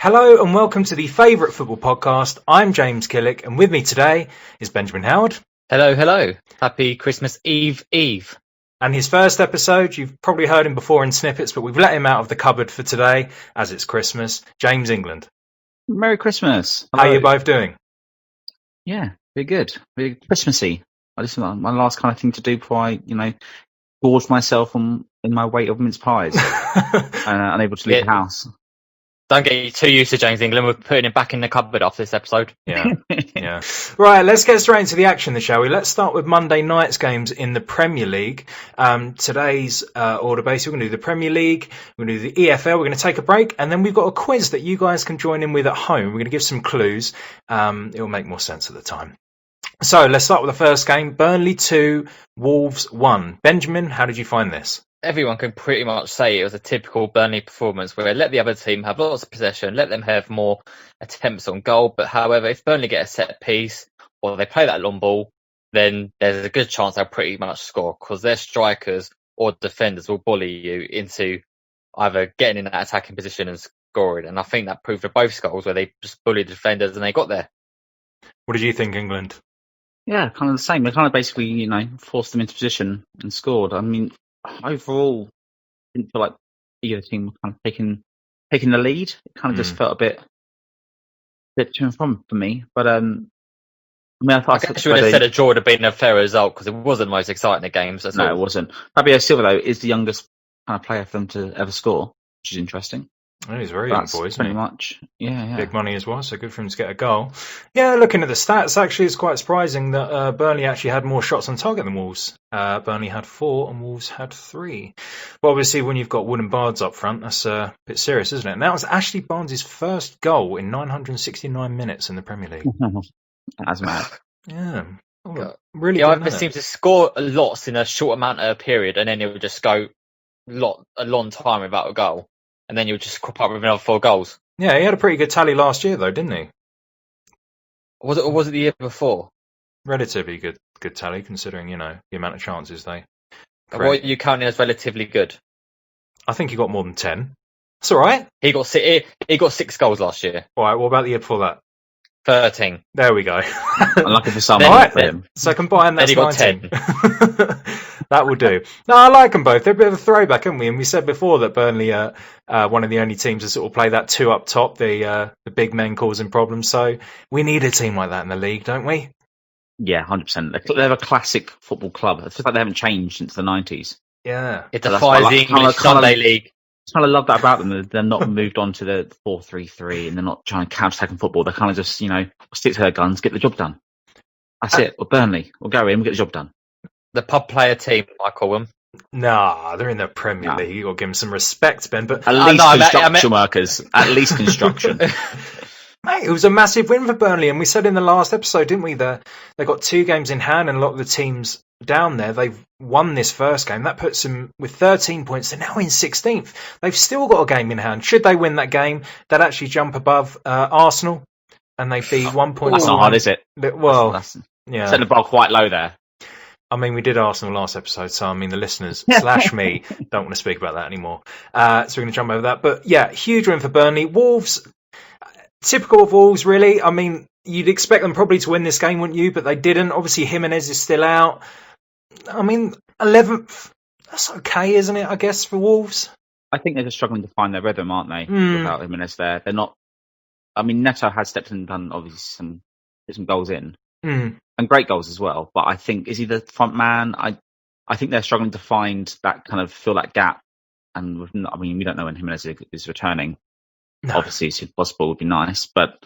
Hello and welcome to the favourite football podcast. I'm James Killick and with me today is Benjamin Howard. Hello. Happy Christmas Eve. And his first episode, you've probably heard him before in snippets, but we've let him out of the cupboard for today as it's Christmas. James England. Merry Christmas. Hello. How are you both doing? Yeah, very good. Very Christmassy. This is my last kind of thing to do before I, gorge myself in my weight of mince pies and unable to leave the house. Don't get too used to James England. We're putting him back in the cupboard after this episode. Yeah. Right, let's get straight into the action, shall we? Let's start with Monday night's games in the Premier League. Today's order basically, we're going to do the Premier League, we're going to do the EFL, we're going to take a break, and then we've got a quiz that you guys can join in with at home. We're going to give some clues. It'll make more sense at the time. So let's start with the first game. Burnley 2, Wolves 1. Benjamin, how did you find this? Everyone can pretty much say it was a typical Burnley performance where let the other team have lots of possession, let them have more attempts on goal. But however, if Burnley get a set piece or they play that long ball, then there's a good chance they'll pretty much score because their strikers or defenders will bully you into either getting in that attacking position and scoring. And I think that proved for both goals where they just bullied the defenders and they got there. What did you think, England? Yeah, kind of the same. They kind of basically, forced them into position and scored. I mean, overall, I didn't feel like either team was kind of taking the lead. It kind of just felt a bit to and from for me. But I guess you would have said a draw would have been a fair result because it wasn't the most exciting of games. No, it wasn't. Fabio Silva, though, is the youngest kind of player for them to ever score, which is interesting. Oh, he's very young boy, isn't pretty much. Yeah. Big money as well, so good for him to get a goal. Yeah, looking at the stats, actually, it's quite surprising that Burnley actually had more shots on target than Wolves. Burnley had 4 and Wolves had 3. But obviously, when you've got Wood and Barnes up front, that's a bit serious, isn't it? And that was Ashley Barnes' first goal in 969 minutes in the Premier League. That's mad. Yeah. Really good. He seems to score lots in a short amount of period, and then it would just go a long time without a goal. And then you'll just crop up with another 4 goals. Yeah, he had a pretty good tally last year, though, didn't he? Was it the year before? Relatively good tally, considering, the amount of chances they create. What are you counting as relatively good? I think he got more than 10. That's all right. He got 6 goals last year. All right, what about the year before that? 13. There we go. Unlucky for some. Right, then. So combine that's then he got 10. That will do. No, I like them both. They're a bit of a throwback, haven't we? And we said before that Burnley are one of the only teams to sort of play that 2 up top, the big men causing problems. So we need a team like that in the league, don't we? Yeah, 100%. They're a classic football club. It's just like they haven't changed since the 90s. Yeah. It defies the English Sunday League. I kind of love that about them. They're not moved on to the 4-3-3 and they're not trying to counter-attacking football. They're kind of just, stick to their guns, get the job done. That's it. Or Burnley. We'll go in, we'll get the job done. The pub player team, I call them. Nah, they're in the Premier League. You've got to give them some respect, Ben. But at least construction workers. At least construction. Mate, it was a massive win for Burnley, and we said in the last episode, didn't we, that they got 2 games in hand, and a lot of the teams down there, they've won this first game. That puts them with 13 points. They're now in 16th. They've still got a game in hand. Should they win that game, they'd actually jump above Arsenal, and they'd be 1 point. That's not hard, is it? Well, yeah. Setting the bar quite low there. I mean, we did Arsenal last episode, so the listeners / me don't want to speak about that anymore. So we're going to jump over that. But yeah, huge win for Burnley. Wolves, typical of Wolves, really. I mean, you'd expect them probably to win this game, wouldn't you? But they didn't. Obviously, Jimenez is still out. 11th, that's okay, isn't it, I guess, for Wolves? I think they're just struggling to find their rhythm, aren't they, without Jimenez there? They're not... Neto has stepped in and done, obviously, some goals in. And great goals as well, but I think, is he the front man? I think they're struggling to find that kind of, fill that gap. And we don't know when Jimenez is returning. No. Obviously, it's possible, would be nice, but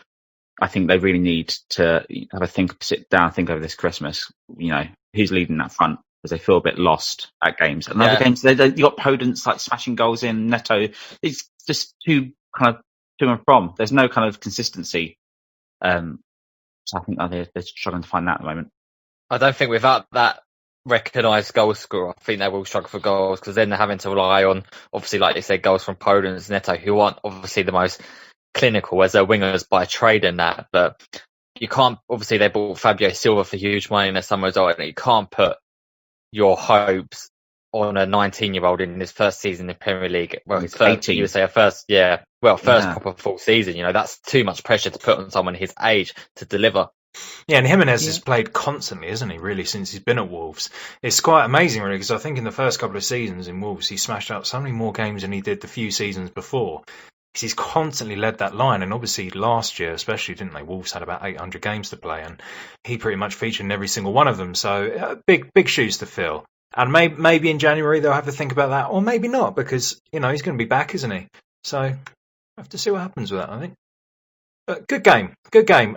I think they really need to sit down, think over this Christmas, who's leading that front, because they feel a bit lost at games. And other games, you got Podence like smashing goals in, Neto, it's just too kind of to and from. There's no kind of consistency. So I think they're struggling to find that at the moment. I don't think without that recognised goal scorer, I think they will struggle for goals because then they're having to rely on, obviously, like you said, goals from Podence, Neto, who aren't obviously the most clinical as their wingers by trade in that. But you can't, obviously, they bought Fabio Silva for huge money in the summer result, and you can't put your hopes on a 19-year-old in his first season in Premier League. Well, his first, 18. you would say first proper full season. That's too much pressure to put on someone his age to deliver. Yeah, and Jimenez has played constantly, hasn't he, really, since he's been at Wolves. It's quite amazing, really, because I think in the first couple of seasons in Wolves, he smashed up so many more games than he did the few seasons before. He's constantly led that line, and obviously last year especially, didn't they? Wolves had about 800 games to play, and he pretty much featured in every single one of them. So big shoes to fill. And maybe in January they'll have to think about that, or maybe not, because he's going to be back, isn't he? So we'll have to see what happens with that, I think. But good game,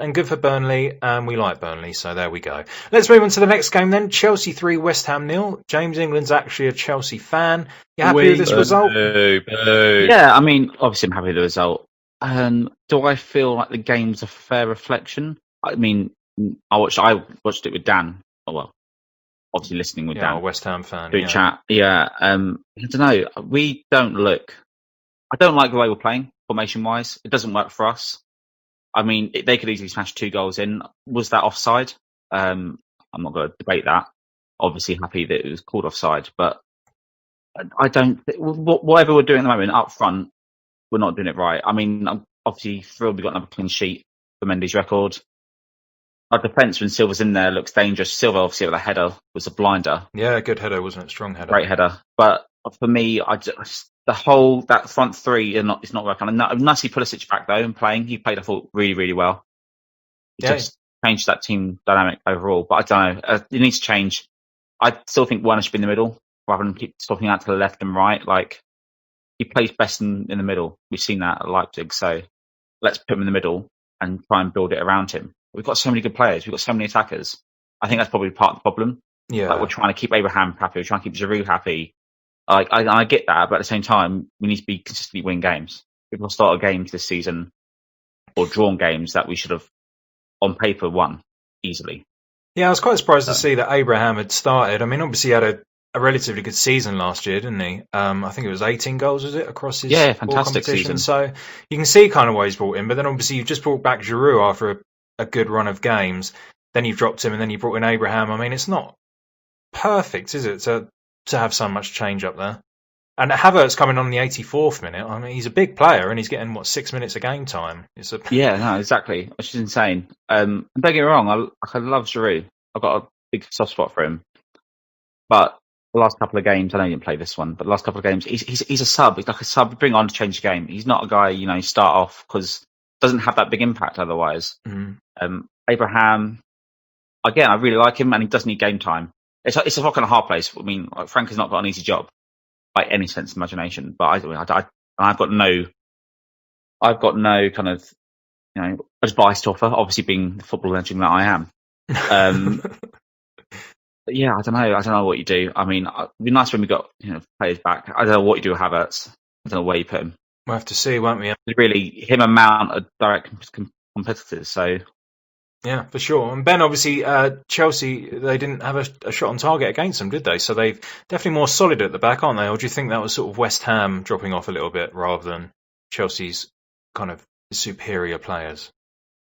and good for Burnley, and we like Burnley, so there we go. Let's move on to the next game then. Chelsea 3, West Ham 0. James England's actually a Chelsea fan. You happy with this result? Yeah, I mean, obviously I'm happy with the result. Do I feel like the game's a fair reflection? I mean, I watched it with Dan. Oh, well, obviously listening with Dan. A West Ham fan. Good chat. Yeah. I don't know. I don't like the way we're playing, formation-wise. It doesn't work for us. I mean, they could easily smash 2 goals in. Was that offside? I'm not going to debate that. Obviously happy that it was called offside, but I don't. Whatever we're doing at the moment up front, we're not doing it right. I mean, I'm obviously thrilled we got another clean sheet for Mendy's record. Our defence when Silva's in there looks dangerous. Silva obviously with a header was a blinder. Yeah, good header, wasn't it? Strong header. Great header. But for me, that front three is not working. Nicely Pulisic back though and playing. He played, I thought, really, really well. He just changed that team dynamic overall. But I don't know. It needs to change. I still think Werner should be in the middle rather than keep swapping out to the left and right. Like, he plays best in the middle. We've seen that at Leipzig. So let's put him in the middle and try and build it around him. We've got so many good players. We've got so many attackers. I think that's probably part of the problem. Yeah. Like, we're trying to keep Abraham happy. We're trying to keep Giroud happy. I get that, but at the same time, we need to be consistently winning games. People started games this season or drawn games that we should have, on paper, won easily. Yeah, I was quite surprised to see that Abraham had started. I mean, obviously he had a relatively good season last year, didn't he? I think it was 18 goals, was it, across his fantastic season. So you can see kind of why he's brought in, but then obviously you've just brought back Giroud after a good run of games. Then you've dropped him, and then you brought in Abraham. I mean, it's not perfect, is it, to have so much change up there? And Havertz coming on the 84th minute. I mean, he's a big player, and he's getting 6 minutes of game time. Yeah, no, exactly, which is insane. And don't get me wrong, I love Giroud. I've got a big soft spot for him. But the last couple of games, I know he didn't play this one, but the last couple of games, he's a sub. He's like a sub, bring on to change the game. He's not a guy, start off because doesn't have that big impact otherwise. Abraham, again, I really like him, and he does need game time. It's a rock and a hard place. I mean, Frank has not got an easy job by any sense of imagination. But I've got no kind of advice to offer. Obviously, being the football legend that I am. But yeah, I don't know what you do. I mean, it'd be nice when we got players back. I don't know what you do with Havertz. I don't know where you put him. We'll have to see, won't we? Really, him and Mount are direct competitors. So. Yeah, for sure. And Ben, obviously, Chelsea, they didn't have a shot on target against them, did they? So they've definitely more solid at the back, aren't they? Or do you think that was sort of West Ham dropping off a little bit rather than Chelsea's kind of superior players?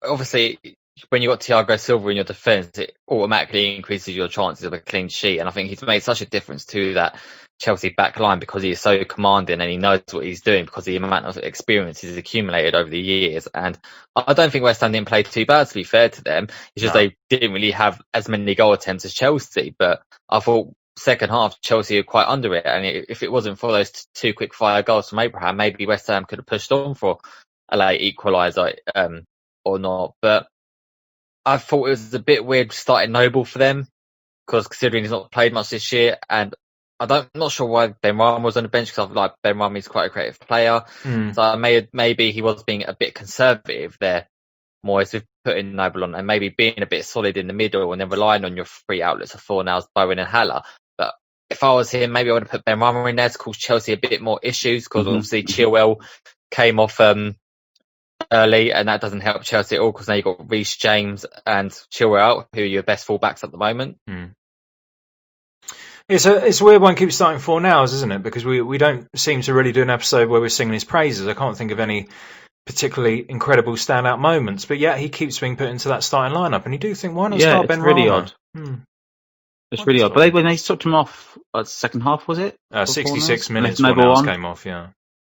Obviously, when you've got Thiago Silva in your defence, it automatically increases your chances of a clean sheet. And I think he's made such a difference to that Chelsea back line because he is so commanding and he knows what he's doing because of the amount of experience he's accumulated over the years. And I don't think West Ham didn't play too bad, to be fair to them. It's just they didn't really have as many goal attempts as Chelsea. But I thought second half, Chelsea were quite under it. And if it wasn't for those 2 quick fire goals from Abraham, maybe West Ham could have pushed on for a late equaliser or not. But I thought it was a bit weird starting Noble for them because considering he's not played much this year, and I'm not sure why Ben Rama was on the bench because I like Ben Rama is quite a creative player. So maybe he was being a bit conservative there, Moyes, with putting Noble on and maybe being a bit solid in the middle and then relying on your 3 outlets of Fornals, Bowen and Haller. But if I was him, maybe I would have put Ben Rama in there to cause Chelsea a bit more issues because obviously Chilwell came off early, and that doesn't help Chelsea at all because now you've got Reece James and Chilwell, who are your best fullbacks at the moment. It's a weird one. Keep starting Fornals, isn't it? Because we don't seem to really do an episode where we're singing his praises. I can't think of any particularly incredible standout moments, but yeah, he keeps being put into that starting lineup, and you do think, why not start Ben Rama? Really odd. It's really odd. But when they took him off, second half was it? 66 minutes. One else came off.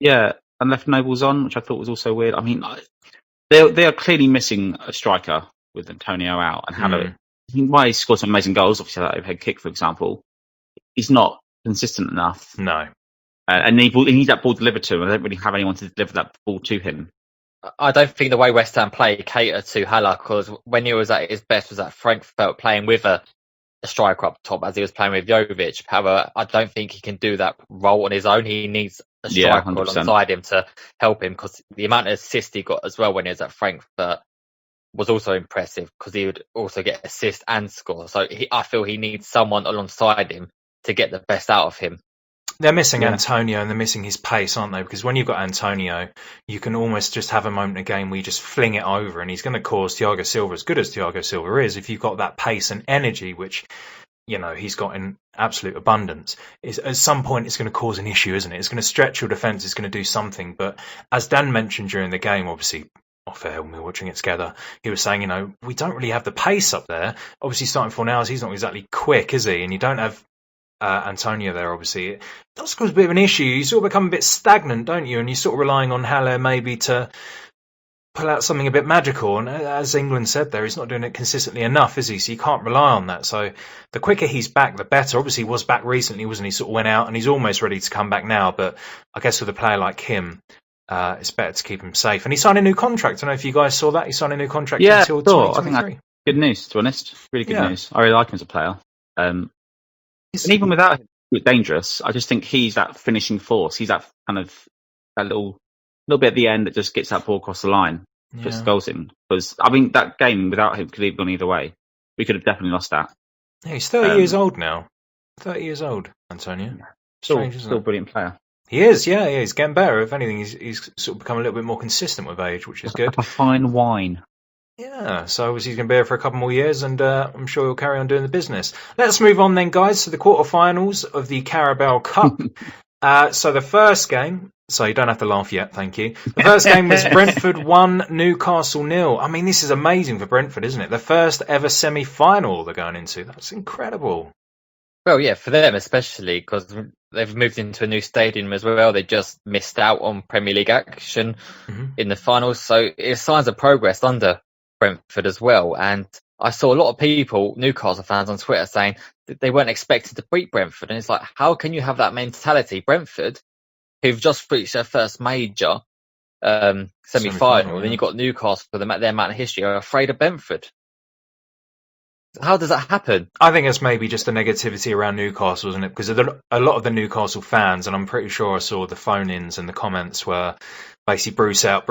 Yeah, and left Nobles on, which I thought was also weird. I mean, they are clearly missing a striker with Antonio out, and I mean, why he scored some amazing goals, obviously that overhead kick, for example, he's not consistent enough. No. And he needs that ball delivered to him. I don't really have anyone to deliver that ball to him. I don't think the way West Ham play catered to Haller, because when he was at his best was at Frankfurt playing with a striker up top as he was playing with Jovic. However, I don't think he can do that role on his own. He needs a striker alongside him to help him, because the amount of assists he got as well when he was at Frankfurt was also impressive, because he would also get assist and score. So I feel he needs someone alongside him to get the best out of him. They're missing Antonio, and they're missing his pace, aren't they? Because when you've got Antonio, you can almost just have a moment in a game where you just fling it over, and he's going to cause Thiago Silva, as good as Thiago Silva is, if you've got that pace and energy, which, you know, he's got in absolute abundance, at some point it's going to cause an issue, isn't it? It's going to stretch your defence, it's going to do something. But as Dan mentioned during the game, obviously, off air when we were watching it together, he was saying, you know, we don't really have the pace up there. Obviously, starting 4 hours, he's not exactly quick, is he? And you don't have Antonio there, obviously. It does cause a bit of an issue. You sort of become a bit stagnant, don't you? And you're sort of relying on Haller maybe to pull out something a bit magical. And as England said there, he's not doing it consistently enough, is he? So you can't rely on that. So the quicker he's back, the better. Obviously, he was back recently, wasn't he? Sort of went out, and he's almost ready to come back now. But I guess with a player like him, it's better to keep him safe. And he signed a new contract. I don't know if you guys saw that. He signed a new contract until 2023. I think good news, to be honest. Really good news. I really like him as a player. And even without him, it's dangerous. I just think he's that finishing force. He's that kind of that little bit at the end that just gets that ball across the line, just goes in. Because I mean, that game without him could have gone either way. We could have definitely lost that. Yeah, he's 30 years old now. 30 years old, Antonio. Still a brilliant player. He is, yeah. He's getting better. If anything, he's sort of become a little bit more consistent with age, which is good. A fine wine. Yeah, so obviously he's going to be here for a couple more years, and I'm sure he'll carry on doing the business. Let's move on then, guys, to the quarterfinals of the Carabao Cup. So the first game, so you don't have to laugh yet, thank you. The first game was Brentford 1, Newcastle 0. I mean, this is amazing for Brentford, isn't it? The first ever semi-final they're going into. That's incredible. Well, yeah, for them especially, because they've moved into a new stadium as well. They just missed out on Premier League action in the finals, so it's signs of progress under Brentford as well. And I saw a lot of people, Newcastle fans on Twitter, saying that they weren't expected to beat Brentford. And it's like, how can you have that mentality? Brentford, who've just reached their first major semi-final, then you've got Newcastle for their amount of history, are afraid of Brentford. How does that happen? I think it's maybe just the negativity around Newcastle, isn't it? Because a lot of the Newcastle fans, and I'm pretty sure I saw the phone-ins and the comments were basically Bruce out.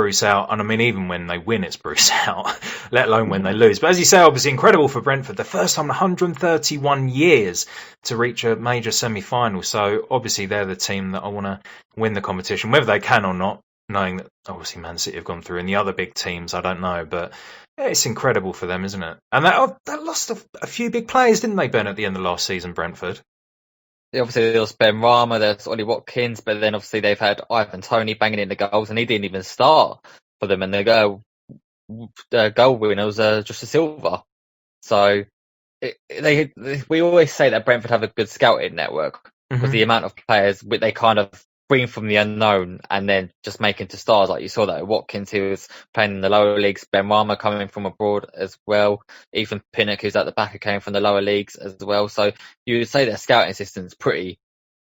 And I mean, even when they win, it's Bruce out, let alone when they lose. But as you say, obviously incredible for Brentford. The first time in 131 years to reach a major semi-final. So obviously they're the team that I want to win the competition, whether they can or not, knowing that obviously Man City have gone through, and the other big teams, I don't know. But yeah, it's incredible for them, isn't it? And they lost a few big players, didn't they, Ben, at the end of last season, Brentford? Obviously, there was Ben Rama, there's Ollie Watkins, but then obviously they've had Ivan Toney banging in the goals, and he didn't even start for them. And the goal winner was Justin Silva. So we always say that Brentford have a good scouting network, because the amount of players they kind of bring from the unknown and then just make into stars. Like you saw that Watkins, who was playing in the lower leagues, Ben Rama coming from abroad as well, Ethan Pinnock, who's at the back, who came from the lower leagues as well. So you would say their scouting system's pretty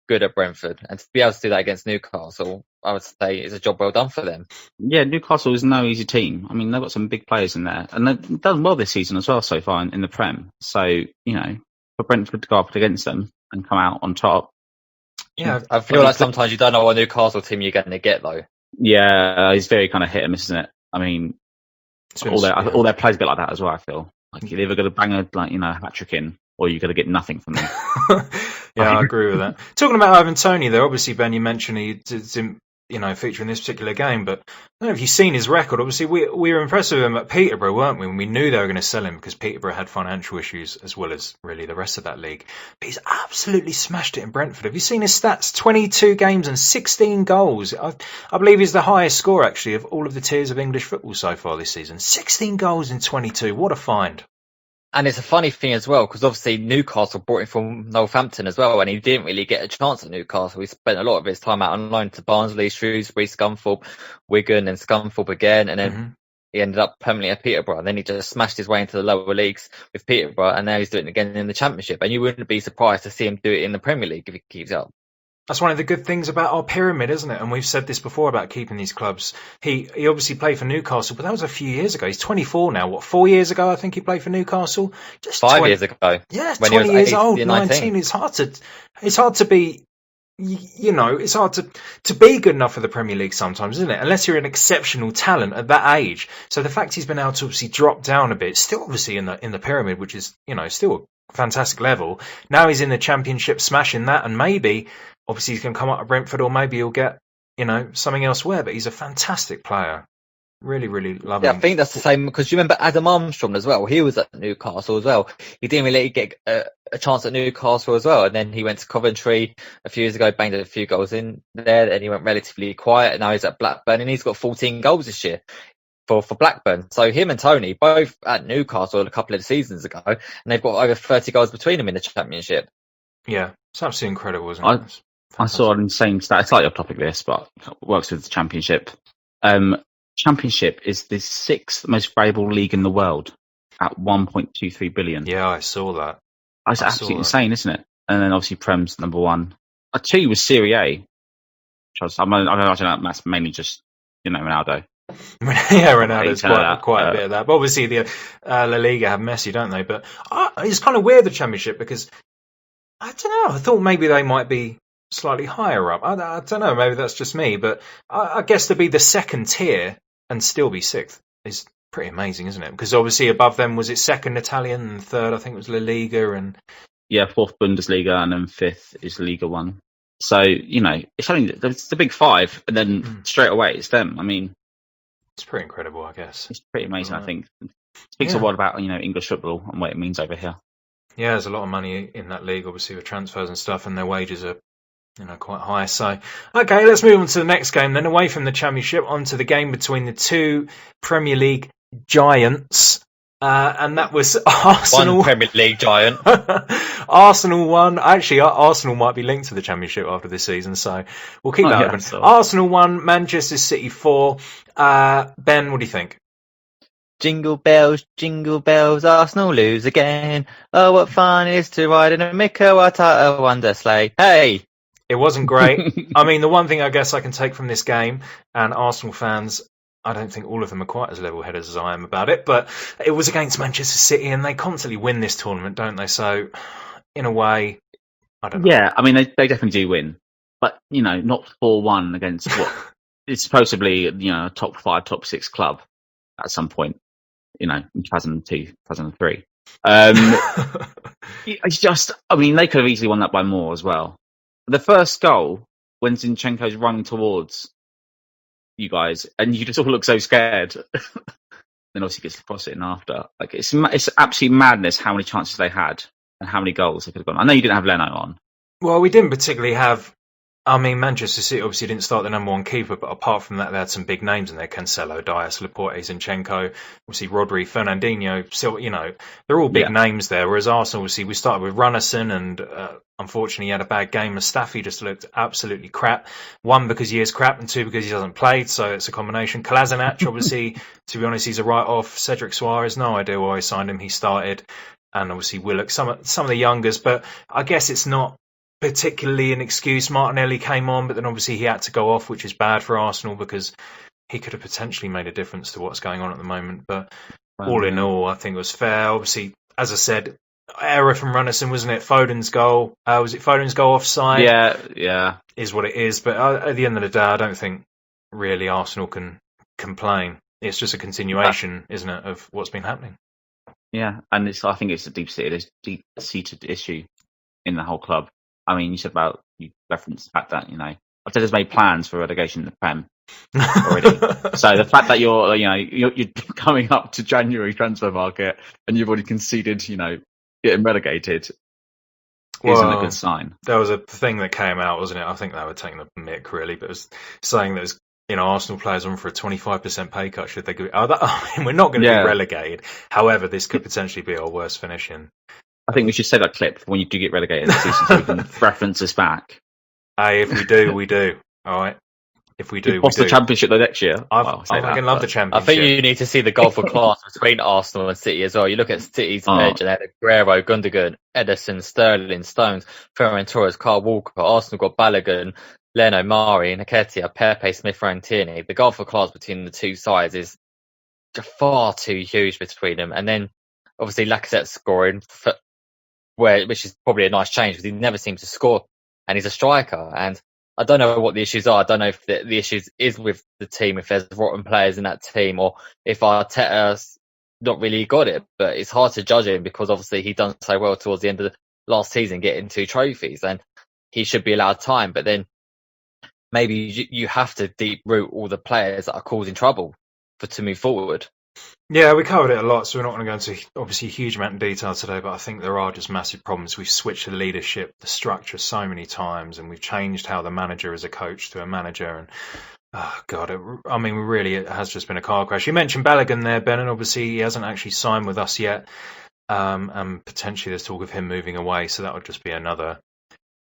good at Brentford, and to be able to do that against Newcastle, I would say is a job well done for them. Yeah, Newcastle is no easy team. I mean, they've got some big players in there, and they've done well this season as well so far in the Prem. So, you know, for Brentford to go up against them and come out on top. Yeah, I feel like sometimes you don't know what Newcastle team you're going to get, though. Yeah, it's very kind of hit and miss, isn't it? I mean, all their players a bit like that as well. I feel like you're either going to bang a hat trick in, or you're going to get nothing from them. Yeah, I agree with that. Talking about Ivan Toney, though, obviously, Ben, you mentioned he didn't, feature in this particular game, but I don't know if you've seen his record. Obviously, we were impressed with him at Peterborough, weren't we? When we knew they were going to sell him, because Peterborough had financial issues as well as really the rest of that league. But he's absolutely smashed it in Brentford. Have you seen his stats? 22 games and 16 goals. I believe he's the highest score, actually, of all of the tiers of English football so far this season. 16 goals in 22. What a find. And it's a funny thing as well, because obviously Newcastle brought him from Northampton as well, and he didn't really get a chance at Newcastle. He spent a lot of his time out on loan to Barnsley, Shrewsbury, Scunthorpe, Wigan, and Scunthorpe again, and then he ended up permanently at Peterborough. And then he just smashed his way into the lower leagues with Peterborough, and now he's doing it again in the Championship. And you wouldn't be surprised to see him do it in the Premier League if he keeps up. That's one of the good things about our pyramid, isn't it? And we've said this before about keeping these clubs. He obviously played for Newcastle, but that was a few years ago. He's 24 now. What, 4 years ago I think he played for Newcastle? Just 5 years ago. Yeah, when 20 years old, 19. It's hard to be, it's hard to be good enough for the Premier League sometimes, isn't it? Unless you're an exceptional talent at that age. So the fact he's been able to obviously drop down a bit, still obviously in the pyramid, which is, still a fantastic level. Now he's in the Championship smashing that, and maybe obviously he's going to come up at Brentford, or maybe he'll get, something elsewhere. But he's a fantastic player. Really, really love him. Yeah, I think that's the same, because you remember Adam Armstrong as well. He was at Newcastle as well. He didn't really get a chance at Newcastle as well. And then he went to Coventry a few years ago, banged a few goals in there, and he went relatively quiet. And now he's at Blackburn, and he's got 14 goals this year for Blackburn. So him and Tony, both at Newcastle a couple of seasons ago, and they've got over 30 goals between them in the Championship. Yeah, it's absolutely incredible, isn't it? I saw an insane stat. It's slightly off topic this, but it works with the Championship. Championship is the 6th most valuable league in the world at 1.23 billion. Yeah, I saw that. That's absolutely insane, isn't it? And then obviously Prem's number 1. 2 was Serie A. Which I don't know, that's mainly just, Ronaldo. Yeah, Ronaldo's quite a bit of that. But obviously the La Liga have Messi, don't they? But it's kind of weird, the Championship, because I don't know. I thought maybe they might be slightly higher up. I don't know. Maybe that's just me. But I guess to be the second tier and still be 6th is pretty amazing, isn't it? Because obviously above them was it second Italian, and third I think was La Liga, and 4th Bundesliga, and then 5th is Liga 1. So it's only it's the big 5, and then straight away it's them. I mean, it's pretty incredible. I guess it's pretty amazing. I think it speaks a lot about English football and what it means over here. Yeah, there's a lot of money in that league, obviously with transfers and stuff, and their wages are quite high. So, okay, let's move on to the next game then. Away from the Championship, onto the game between the two Premier League giants, and that was Arsenal. One Premier League giant. Arsenal won. Actually, Arsenal might be linked to the Championship after this season, so we'll keep that open. So. Arsenal won, Manchester City 4. Ben, what do you think? Jingle bells, Arsenal lose again. Oh, what fun it is to ride in a Mikawata wonder sleigh. Hey! It wasn't great. I mean, the one thing I guess I can take from this game, and Arsenal fans, I don't think all of them are quite as level-headed as I am about it, but it was against Manchester City, and they constantly win this tournament, don't they? So, in a way, I don't know. Yeah, I mean, they definitely do win. But, not 4-1 against what is supposedly, a top 5, top 6 club at some point, in 2002, 2003. It's just, I mean, they could have easily won that by more as well. The first goal, when Zinchenko's running towards you guys, and you just all look so scared, then obviously gets to cross it in after. Like it's absolute madness how many chances they had and how many goals they could have gone. I know you didn't have Leno on. Well, we didn't particularly have. I mean, Manchester City obviously didn't start the number 1 keeper, but apart from that, they had some big names in there: Cancelo, Dias, Laporte, Zinchenko, obviously Rodri, Fernandinho. So they're all big names there. Whereas Arsenal, obviously, we started with Runnison, and unfortunately, he had a bad game. Mustafi just looked absolutely crap. 1, because he is crap, and 2, because he hasn't played. So it's a combination. Kolasinac, obviously, to be honest, he's a write-off. Cedric Suarez, no idea why he signed him. He started, and obviously Willock, some of the youngers. But I guess it's not particularly an excuse. Martinelli came on, but then obviously he had to go off, which is bad for Arsenal because he could have potentially made a difference to what's going on at the moment. But all in all, I think it was fair. Obviously, as I said, error from Runnison, wasn't it? Foden's goal. Was it Foden's goal offside? Yeah. Is what it is. But at the end of the day, I don't think really Arsenal can complain. It's just a continuation, isn't it, of what's been happening. Yeah, and I think it's a deep-seated issue in the whole club. I mean, you referenced the fact that, Arteta's made plans for relegation in the Prem already. So the fact that you're coming up to January transfer market and you've already conceded, getting relegated isn't a good sign. There was a thing that came out, wasn't it? I think they were taking the mick, really, but it was saying that Arsenal players on for a 25% pay cut should they go. We're not going to be relegated. However, this could potentially be our worst finishing. I think we should say that clip when you do get relegated this season so we can reference us back. Hey, if we do, we do. All right. If we do, what's the championship though next year? I love the championship. I think you need to see the goal for class between Arsenal and City as well. You look at City's bench and they had Aguero, Gundogan, Ederson, Sterling, Stones, Ferran Torres, Kyle Walker. Arsenal got Balogun, Leno, Mari, Nketiah, Pepe, Smith, Tierney. The goal for class between the two sides is far too huge between them. And then obviously Lacazette scoring, which is probably a nice change because he never seems to score, and he's a striker. And I don't know what the issues are. I don't know if the issues is with the team, if there's rotten players in that team, or if Arteta's not really got it. But it's hard to judge him because obviously he done so well towards the end of the last season, getting 2 trophies, and he should be allowed time. But then maybe you have to deep root all the players that are causing trouble to move forward. Yeah, we covered it a lot, so we're not going to go into obviously a huge amount of detail today, but I think there are just massive problems. We've switched the leadership, the structure so many times, and we've changed how the manager is a coach to a manager, and it has just been a car crash. You mentioned Balogun there, Ben, and obviously he hasn't actually signed with us yet, and potentially there's talk of him moving away, so that would just be another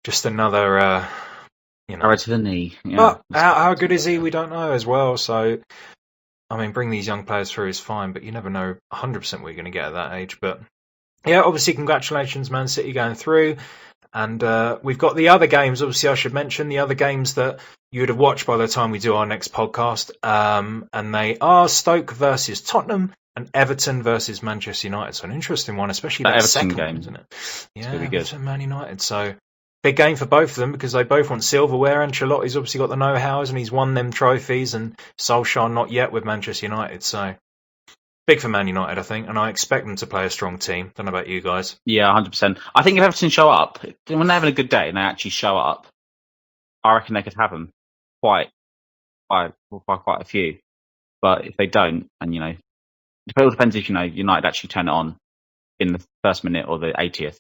arrow to the knee. Yeah. But how good is he? We don't know as well, so bring these young players through is fine, but you never know 100% what you're going to get at that age. But yeah, obviously, congratulations, Man City going through. And we've got the other games, obviously, I should mention, the other games that you would have watched by the time we do our next podcast. And they are Stoke versus Tottenham and Everton versus Manchester United. So an interesting one, especially that second game, isn't it? Yeah, really good. Everton, Man United. So big game for both of them because they both want silverware. Ancelotti's obviously got the know-hows and he's won them trophies, and Solskjaer not yet with Manchester United. So big for Man United, I think, and I expect them to play a strong team. Don't know about you guys. Yeah, 100%. I think if Everton show up, when they're having a good day and they actually show up, I reckon they could have them quite a few. But if they don't, and it all depends if United actually turn it on in the first minute or the 80th.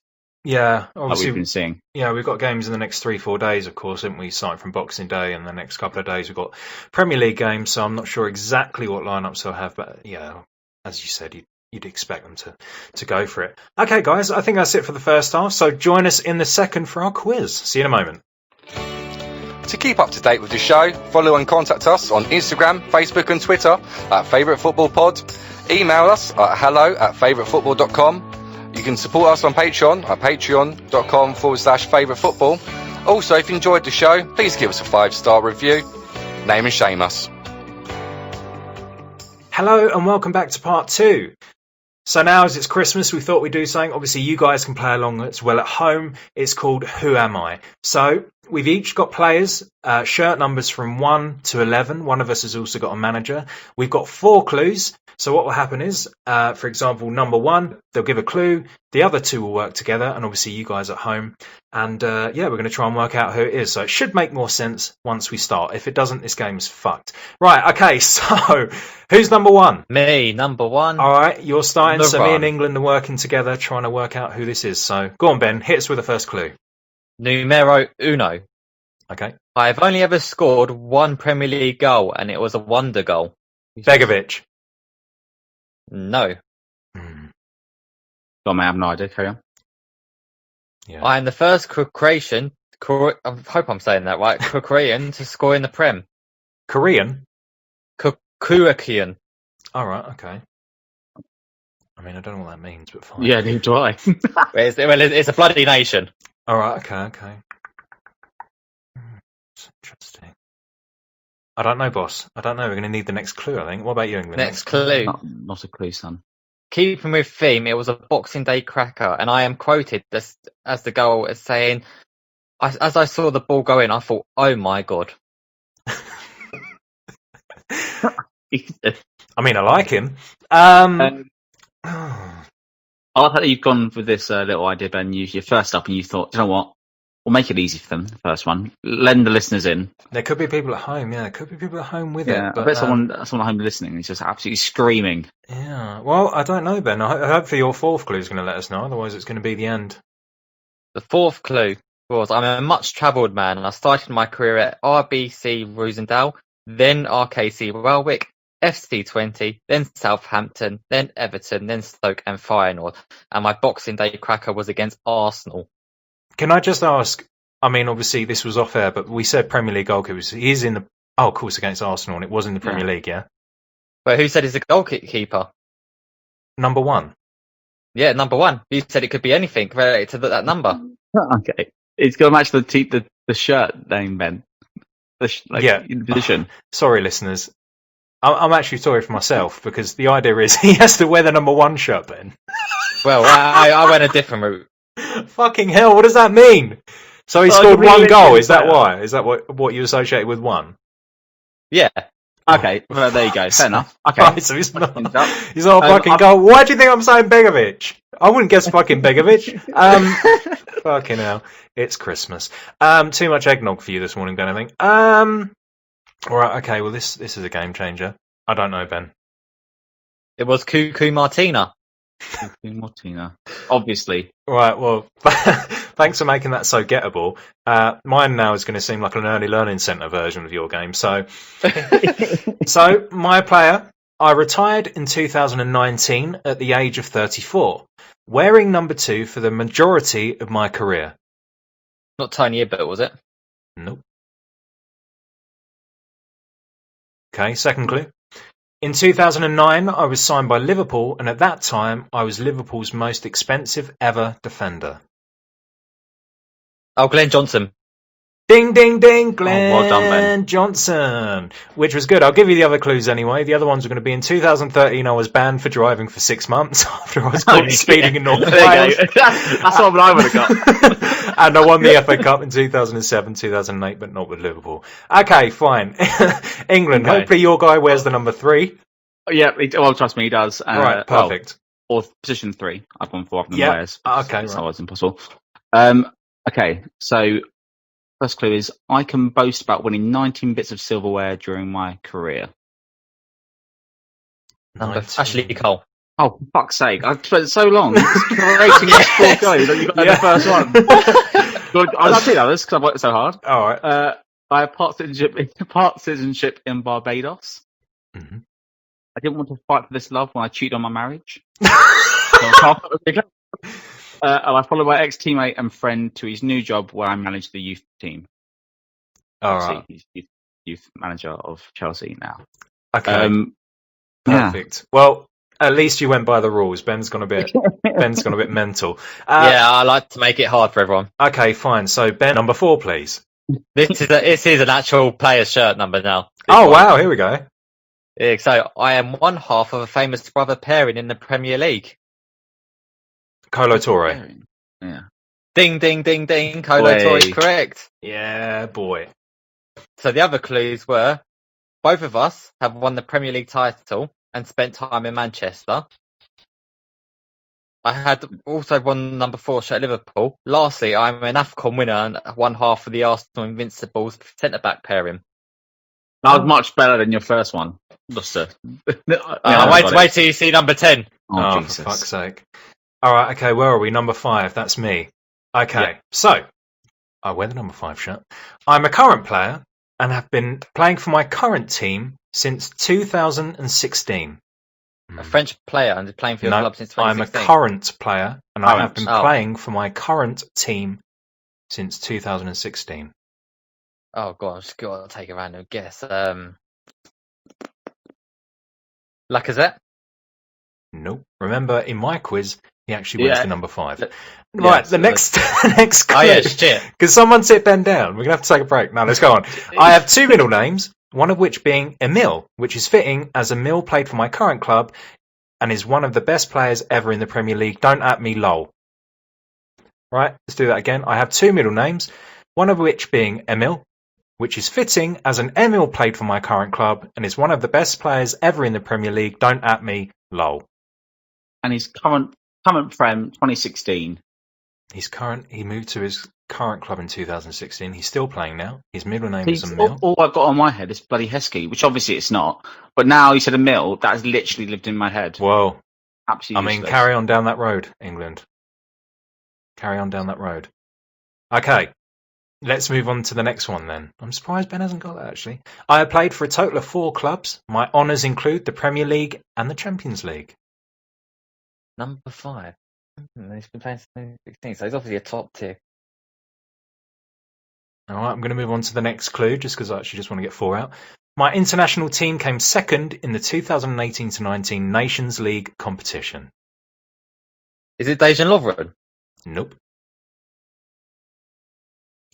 Yeah, obviously, like we've been seeing. Yeah, we've got games in the next 3-4 days, of course, haven't we? Starting from Boxing Day, and the next couple of days we've got Premier League games. So I'm not sure exactly what lineups they'll have, but yeah, as you said, you'd expect them to go for it. Okay, guys, I think that's it for the first half. So join us in the second for our quiz. See you in a moment. To keep up to date with the show, follow and contact us on Instagram, Facebook and Twitter at Favourite Football Pod. Email us at hello@favouritefootball.com. You can support us on Patreon at patreon.com/favouritefootball. Also, if you enjoyed the show, please give us a 5-star review. Name and shame us. Hello and welcome back to part 2. So now as it's Christmas, we thought we'd do something. Obviously, you guys can play along as well at home. It's called Who Am I? So we've each got players, shirt numbers from 1 to 11. One of us has also got a manager. We've got 4 clues. So what will happen is, for example, number 1, they'll give a clue. The other 2 will work together, and obviously you guys at home. And we're going to try and work out who it is. So it should make more sense once we start. If it doesn't, this game's fucked. Right, okay, so who's number 1? Me, number 1. All right, you're starting. So me and England are working together, trying to work out who this is. So go on, Ben, hit us with the first clue. Numero uno. Okay. I've only ever scored 1 Premier League goal, and it was a wonder goal. Begovic. No. I have no idea. Carry on. Yeah. I am the first Croatian. I hope I'm saying that right. Korean to score in the Prem. Korean. Kuakian. All right. Okay. I don't know what that means, but fine. Yeah, neither do I. It's a bloody nation. All right. Okay. It's interesting. I don't know, boss. I don't know. We're going to need the next clue, I think. What about you, England? Next clue. Not a clue, son. Keeping with theme, it was a Boxing Day cracker, and I am quoted as the goal as saying, as I saw the ball go in, I thought, oh my God. I like him. I like that you've gone with this little idea, Ben. You're first up and you thought, you know what? We'll make it easy for them, the first one. Lend the listeners in. There could be people at home, yeah. There could be people at home with it. But I bet someone at home listening is just absolutely screaming. Yeah. Well, I don't know, Ben. Hopefully your 4th clue is going to let us know. Otherwise, it's going to be the end. The 4th clue was, I'm a much-travelled man, and I started my career at RBC Roosendaal, then RKC Welwick, FC20, then Southampton, then Everton, then Stoke and Feyenoord. And my Boxing Day cracker was against Arsenal. Can I just ask, I mean, obviously this was off air, but we said Premier League goalkeepers. He is in the, of course, against Arsenal, and it was in the Premier League, yeah? But who said he's a goalkeeper? Number 1. Yeah, number 1. You said it could be anything related to that number. Okay. It's got to match the shirt name, Ben. The position. Sorry, listeners. I'm actually sorry for myself, because the idea is he has to wear the number 1 shirt, Ben. Well, I went a different route. Fucking hell, what does that mean? So he scored 1 goal, is that why? Is that what you associated with 1? Yeah. Okay, well, there you go. Fair enough. Okay. Right, so he's not a fucking goal. Why do you think I'm saying Begovic? I wouldn't guess fucking Begovic. Fucking hell. It's Christmas. Too much eggnog for you this morning, Ben, I think. Alright, okay, well this is a game changer. I don't know, Ben. It was Cuckoo Martina. Martina. Obviously. Right, well, thanks for making that so gettable. Mine now is going to seem like an early learning centre version of your game. So my player, I retired in 2019 at the age of 34, wearing number 2 for the majority of my career. Not Tony Abbott, was it? Nope. Okay, second clue. In 2009, I was signed by Liverpool, and at that time, I was Liverpool's most expensive ever defender. Oh, Glenn Johnson. Ding, ding, ding, Glenn well done, Ben. Johnson, which was good. I'll give you the other clues anyway. The other ones are going to be in 2013, I was banned for driving for 6 months after I was caught speeding in North Wales. That's what I would have got. And I won the FA Cup in 2007, 2008, but not with Liverpool. Okay, fine. England, hopefully your guy wears the number 3. Yeah, well, trust me, he does. Right, perfect. Or position 3, I've gone for, other than wears. Okay, so it's impossible. Okay, so first clue is I can boast about winning 19 bits of silverware during my career. Ashley Cole. Oh, for fuck's sake. I've spent so long creating this 4 goals that you got in the first one. Good. I'll tell you that because I've worked so hard. All right. I have part citizenship in Barbados. Mm-hmm. I didn't want to fight for this love when I cheated on my marriage. I followed my ex-teammate and friend to his new job where I manage the youth team. All right. He's youth manager of Chelsea now. Okay. Perfect. Well, at least you went by the rules. Ben's gone a bit mental. I like to make it hard for everyone. Okay, fine. So Ben, number 4, please. This is an actual player's shirt number now. Wow, here we go. Yeah, so I am one half of a famous brother pairing in the Premier League. Kolo Touré. Yeah. Ding, ding, ding, ding. Kolo Touré is correct. Yeah, boy. So the other clues were both of us have won the Premier League title and spent time in Manchester. I had also won number 4 shirt at Liverpool. Lastly, I'm an AFCON winner and one half of the Arsenal Invincibles centre-back pairing. That was much better than your first one. Wait till you see number 10. Oh, for fuck's sake. All right, okay, where are we? Number 5, that's me. Okay, so I wear the number 5 shirt. I'm a current player and have been playing for my current team since 2016. A French player and playing for your club since 2016? I'm a current player and I have been playing for my current team since 2016. Oh, gosh, got to take a random guess. Lacazette? Nope. Remember, in my quiz, he actually wears the number 5. Right, the next clue. Oh, yeah, shit. Because someone sit Ben down. We're going to have to take a break. No, let's go on. I have 2 middle names, one of which being Emil, which is fitting as Emil played for my current club and is one of the best players ever in the Premier League. Don't at me, lol. Right, let's do that again. I have 2 middle names, one of which being Emil, which is fitting as an Emil played for my current club and is one of the best players ever in the Premier League. Don't at me, lol. And his current friend, 2016. He moved to his current club in 2016. He's still playing now. His middle name is Emil. All I've got on my head is bloody Heskey, which obviously it's not. But now you said Emil, that has literally lived in my head. Well, absolutely. useless. Carry on down that road, England. Carry on down that road. Okay. Let's move on to the next one then. I'm surprised Ben hasn't got that, actually. I have played for a total of 4 clubs. My honours include the Premier League and the Champions League. Number 5. He's been playing since 16, so he's obviously a top tier. All right, I'm going to move on to the next clue, just because I actually just want to get 4 out. My international team came second in the 2018-19 Nations League competition. Is it Dejan Lovren? Nope.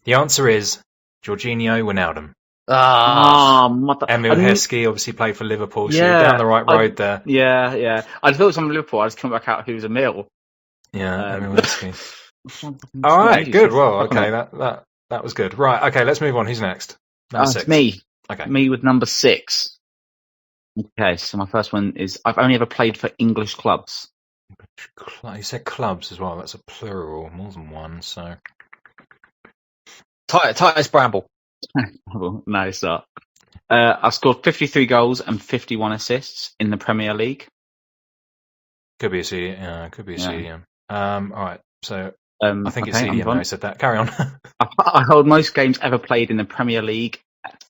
The answer is Jorginho Wijnaldum. Emil Heskey obviously played for Liverpool, so you're down the right road there. Yeah. I thought it was from Liverpool. I just couldn't work out who was Emil. Yeah, Emil Heskey. All right, good. Well, okay, that was good. Right, okay, let's move on. Who's next? Number 6. It's me. Okay. Me with number 6. Okay, so my first one is I've only ever played for English clubs. You said clubs as well. That's a plural, more than one. So Titus Bramble. No, it's not. I've scored 53 goals and 51 assists in the Premier League. Could be a CDM. Could be a CDM. All right. So I think it's CDM. I said that. Carry on. I hold most games ever played in the Premier League.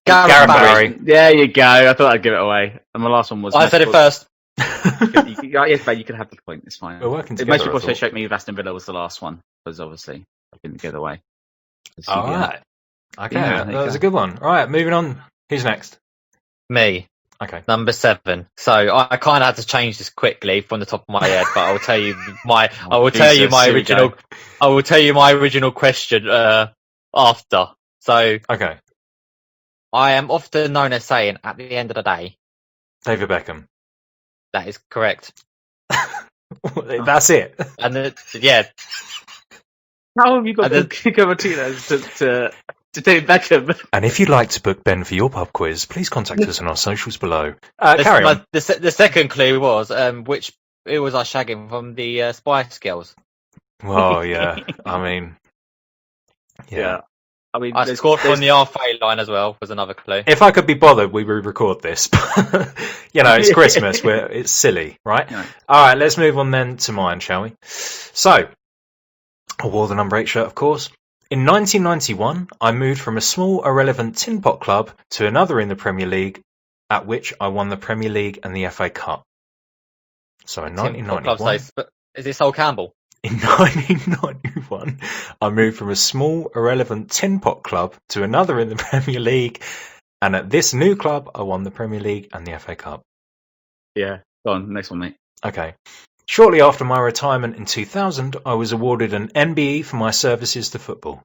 Gareth Barry. There you go. I thought I'd give it away. And my last one was. I said it first. Yes, but you can have the point. It's fine. We're working together. Most people associate me with Aston Villa was the last one, because obviously I didn't give it away. All right. Okay, that was a good one. All right, moving on. Who's next? Me. Okay. Number 7. So I kind of had to change this quickly from the top of my head, but I will tell you my original question after. So okay. I am often known as saying, at the end of the day, David Beckham. That is correct. That's it. And how have you got to David Beckham? And if you'd like to book Ben for your pub quiz, please contact us on our socials below. Carry on. The second clue was which it was I shagging from the Spice Girls. Well, yeah. I mean, yeah. I mean, I scored from the halfway line as well. Was another clue. If I could be bothered, we would record this. It's Christmas. It's silly, right? Yeah. All right, let's move on then to mine, shall we? So, I wore the number 8 shirt, of course. In 1991, I moved from a small, irrelevant tin pot club to another in the Premier League, at which I won the Premier League and the FA Cup. So in 1991... Is it Sol Campbell? In 1991, I moved from a small, irrelevant tin pot club to another in the Premier League, and at this new club, I won the Premier League and the FA Cup. Yeah, go on, next one, mate. Okay. Shortly after my retirement in 2000, I was awarded an NBE for my services to football.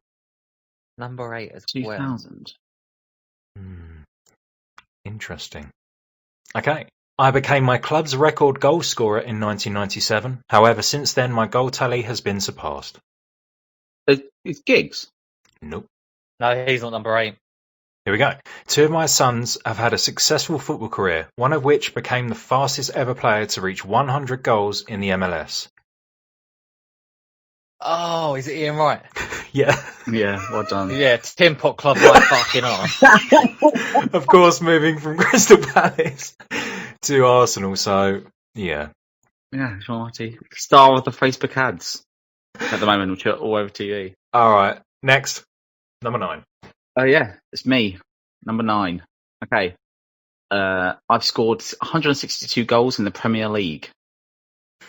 Number 8 as 2000. well. Interesting. Okay. I became my club's record goal scorer in 1997. However, since then, my goal tally has been surpassed. It's Giggs? Nope. No, he's not number 8. Here we go. 2 of my sons have had a successful football career, one of which became the fastest ever player to reach 100 goals in the MLS. Oh, is it Ian Wright? Yeah. Yeah, well done. Yeah, Tin Pot Club like fucking on. Of course, moving from Crystal Palace to Arsenal, so yeah. Yeah, Sean Marty. Star of the Facebook ads at the moment, which are all over TV. All right, next. Number 9. Oh, yeah, it's me. Number 9. Okay. I've scored 162 goals in the Premier League.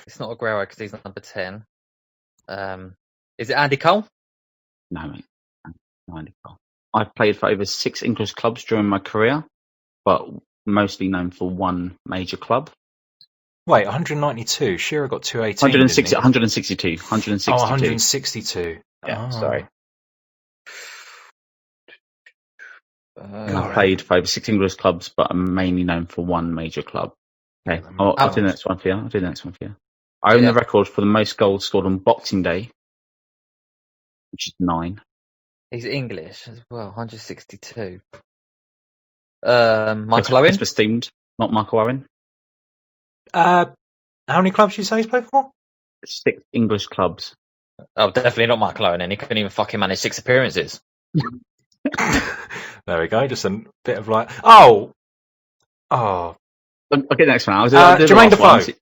It's not Aguero because he's number 10. Is it Andy Cole? No, mate. No, Andy Cole. I've played for over 6 English clubs during my career, but mostly known for one major club. Wait, 192. Shearer got 218. 162. Oh, 162. Yeah, sorry. I've played for over 6 English clubs, but I'm mainly known for one major club. Okay, I'll do the next one for you. I own the record for the most goals scored on Boxing Day, which is 9. He's English as well, 162. Michael Owen? Christmas themed, not Michael Owen. How many clubs did you say he's played for? 6 English clubs. Oh, definitely not Michael Owen, and he couldn't even fucking manage 6 appearances. There we go, just a bit of like... Oh! I'll get the next one. Jermaine Defoe.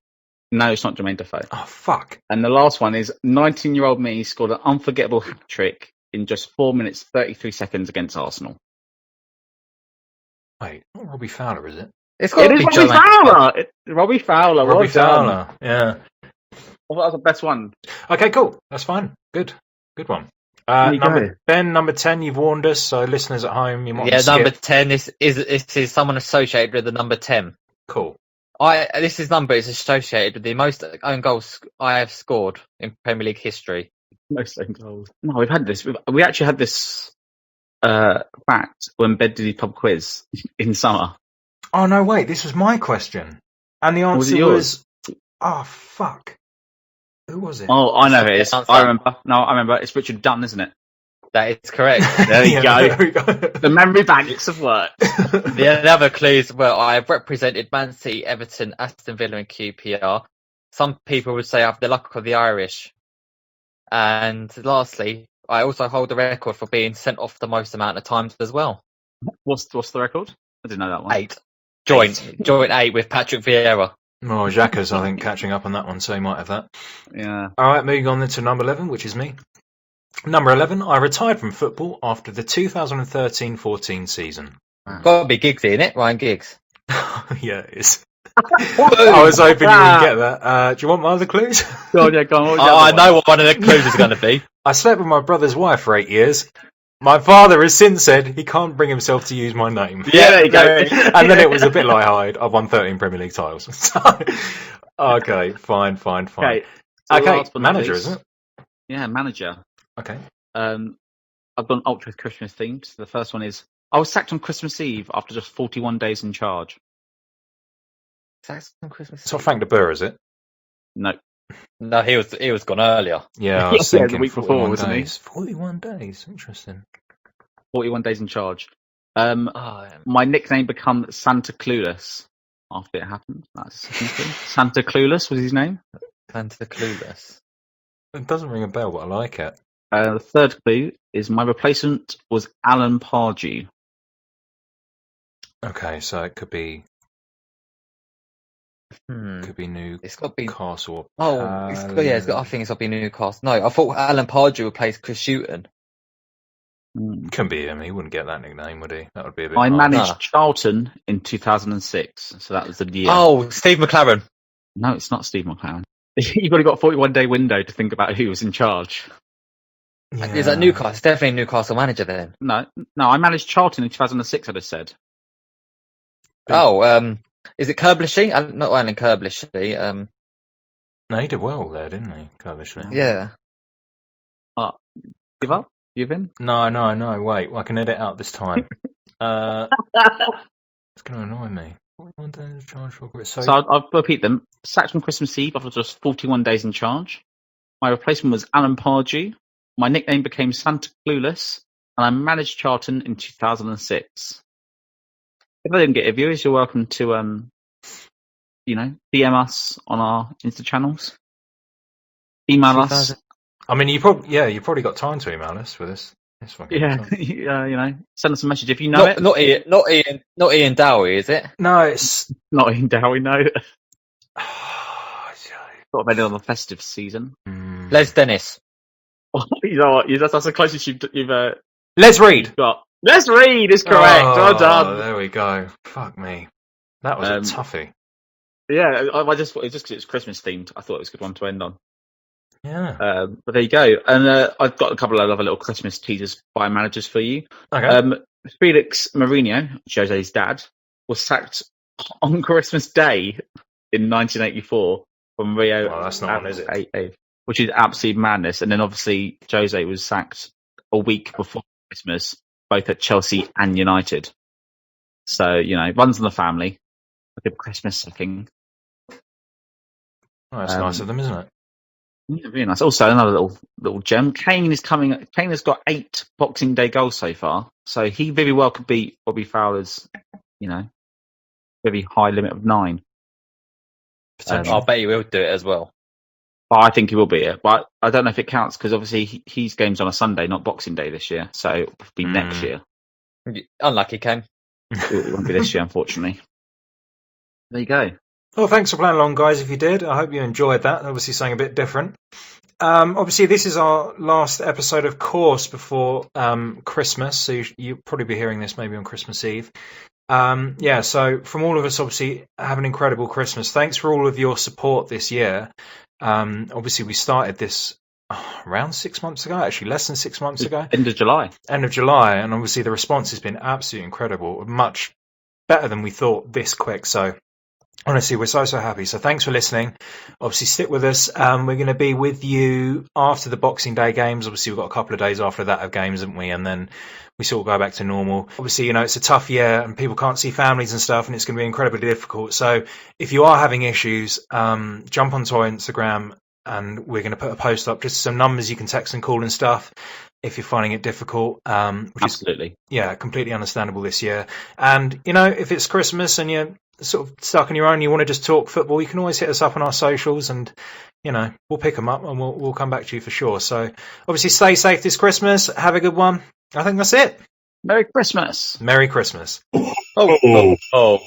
No, it's not Jermaine Defoe. Oh, fuck. And the last one is 19-year-old me scored an unforgettable hat-trick in just 4 minutes 33 seconds against Arsenal. Wait, not Robbie Fowler, is it? It's got It to is be Robbie John. Fowler. Robbie Fowler. Robbie well done. Fowler. Yeah. Well, that was the best one. Okay, cool. That's fine. Good one. There you go. Ben, number 10. You've warned us, so listeners at home, you might Yeah, skip. number 10 is someone associated with the number 10. Cool. This number is associated with the most own goals I have scored in Premier League history. Most own goals. No, we've had this. We actually had this fact when Ben did his pub quiz in summer. Oh, no, wait. This was my question. And the answer was... Oh, fuck. Who was it? Oh, I know who it is. I remember. It's Richard Dunn, isn't it? That is correct. There you go. There we go. The memory banks have worked. The other clues were I have represented Man City, Everton, Aston Villa and QPR. Some people would say I have the luck of the Irish. And lastly, I also hold the record for being sent off the most amount of times as well. What's the record? I didn't know that one. 8. Joint 8 with Patrick Vieira. Oh, Xhaka's, I think, catching up on that one, so he might have that. Yeah. All right, moving on then to number 11, which is me. Number 11, I retired from football after the 2013-14 season. Got to be Giggsy, innit? Ryan Giggs. Yeah, it is. I was hoping you wouldn't get that. Do you want my other clues? Go on, yeah, go on. I know what one of the clues is going to be. I slept with my brother's wife for 8 years. My father has since said he can't bring himself to use my name. Yeah, there you go. And then it was a bit like Hyde. I've won 13 Premier League titles. So, okay, fine. Okay, Manager, isn't it? Yeah, manager. Okay. I've gone ultra Christmas themed. So the first one is I was sacked on Christmas Eve after just 41 days in charge. Sacked on Christmas. It's not Frank de Boer, is it? No. No, he was gone earlier. Yeah, I was thinking the week before, wasn't he? 41 days. Interesting. 41 days in charge. My nickname became Santa Clueless after it happened. That's the second thing. Santa Clueless was his name. Santa Clueless. It doesn't ring a bell, but I like it. The third clue is my replacement was Alan Pardew. Okay, so it could be Newcastle. It's got to be. Or I think it's got to be Newcastle. No, I thought Alan Pardew replaced Chris Hughton. Can be him. He wouldn't get that nickname, would he? That would be a bit. I managed Charlton in 2006, so that was the year. Oh, Steve McLaren. No, it's not Steve McLaren. You've only got a 41-day window to think about who was in charge. Yeah. Is that Newcastle? It's definitely Newcastle manager then. No, I managed Charlton in 2006, I just said. Is it Kerblishy? Not Alan Kerblishy. No, he did well there, didn't he? Kerblishley. Yeah. Give up? You've in? No. Wait, I can edit out this time. It's going to annoy me. So I'll repeat them. Sacked from Christmas Eve after just 41 days in charge. My replacement was Alan Pardew. My nickname became Santa Clueless, and I managed Charlton in 2006. If I didn't get your viewers, you're welcome to, DM us on our Insta channels. Email us. I mean, you probably got time to email us for this. Yeah, send us a message if you know it. Not Ian Dowie, is it? No, it's not Ian Dowie. No. Sort of ended on the festive season. Les Dennis. You know what? That's the closest you've Les Reed. got. Les Reed is correct. Well done. There we go. Fuck me. That was a toughie. Yeah, I just thought, just because it's Christmas themed, I thought it was a good one to end on. Yeah. But there you go. And I've got a couple of other little Christmas teasers by managers for you. Okay. Felix Mourinho, Jose's dad, was sacked on Christmas Day in 1984 from Rio. Well, that's not is it? Which is absolute madness. And then obviously Jose was sacked a week before Christmas, both at Chelsea and United. So, runs in the family. A good Christmas sacking. Oh, that's nice of them, isn't it? Yeah, very nice. Also, another little gem. Kane is coming. Kane has got 8 Boxing Day goals so far, so he very well could beat Robbie Fowler's, very high limit of 9. I'll bet he will do it as well. But I think he will beat it, but I don't know if it counts because obviously his game's on a Sunday, not Boxing Day this year, so it'll be next year. Unlucky, Kane. It won't be this year, unfortunately. There you go. Well, thanks for playing along, guys. If you did, I hope you enjoyed that. Obviously, something a bit different. Obviously, this is our last episode, of course, before Christmas. So you'll probably be hearing this maybe on Christmas Eve. So from all of us, obviously, have an incredible Christmas. Thanks for all of your support this year. Obviously, we started this around 6 months ago, actually less than 6 months ago. End of July. And obviously the response has been absolutely incredible, much better than we thought this quick. So honestly, we're so happy. So thanks for listening. Obviously, stick with us. We're going to be with you after the Boxing Day games. Obviously, we've got a couple of days after that of games, haven't we? And then we sort of go back to normal. Obviously, it's a tough year and people can't see families and stuff, and it's going to be incredibly difficult. So if you are having issues, jump onto our Instagram and we're going to put a post up, just some numbers you can text and call and stuff if you're finding it difficult. Absolutely. Completely understandable this year. And, if it's Christmas and you're sort of stuck on your own, you want to just talk football, you can always hit us up on our socials and, we'll pick them up and we'll come back to you for sure. So obviously stay safe this Christmas. Have a good one. I think that's it. Merry Christmas. Merry Christmas. Oh.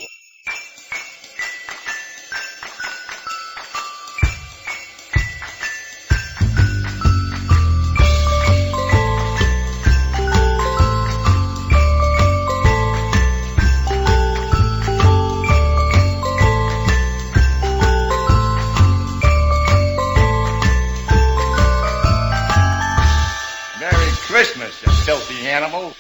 Merry Christmas, you filthy animal.